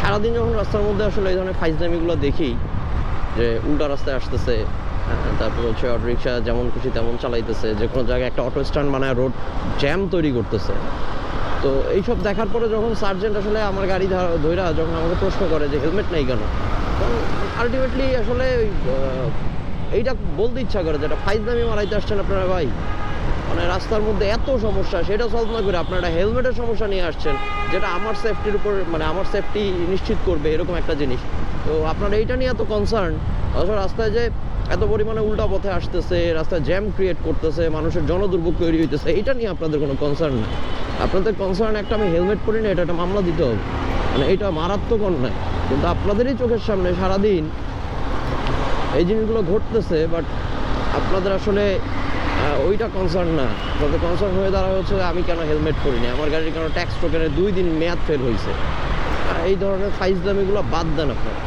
সারাদিন যখন রাস্তার মধ্যে আসলে এই ধরনের ফাইজলামিগুলো দেখি, যে উল্টা রাস্তায় আসতেছে, তারপর হচ্ছে অটোরিকশা যেমন খুশি তেমন চালাইতেছে, যে কোনো জায়গায় একটা অটো স্ট্যান্ড বানায় রোড জ্যাম তৈরি করতেছে। তো এইসব দেখার পরে যখন সার্জেন্ট আসলে আমার গাড়ি ধইরা যখন আমাকে প্রশ্ন করে যে হেলমেট নেই কেন, তখন আলটিমেটলি আসলে এইটা বলতে ইচ্ছা করে, যেটা ফাইজলামি মারাইতে আসছেন আপনারা ভাই। মানে রাস্তার মধ্যে এত সমস্যা, সেটা সলভ না করে আপনারা হেলমেটের সমস্যা নিয়ে আসছেন, যেটা আমার সেফটির উপর, মানে আমার সেফটি নিশ্চিত করবে এরকম একটা জিনিস। তো আপনারা এইটা নিয়ে এত কনসার্ন, অথচ রাস্তায় যে এত পরিমাণে উল্টা পথে আসতেছে, রাস্তায় জ্যাম ক্রিয়েট করতেছে, মানুষের জনদুর্ভোগ তৈরি হইতেছে, এইটা নিয়ে আপনাদের কোনো কনসার্ন নেই। আপনাদের কনসার্ন একটা আমি হেলমেট পরি না, এটা একটা মামলা দিতে হবে, মানে এইটা মারাত্মক অন্যায়। কিন্তু আপনাদেরই চোখের সামনে সারাদিন এই জিনিসগুলো ঘটতেছে, বাট আপনাদের আসলে ওইটা কনসার্ন না। আপনাদের কনসার্ন হয়ে দাঁড়া হচ্ছে আমি কেন হেলমেট পরিনি, আমার গাড়ির কেন ট্যাক্স টোকেনের 2 দিন মেয়াদ ফেল হয়েছে। এই ধরনের ফাইজলামিগুলো বাদ দেন আপনারা।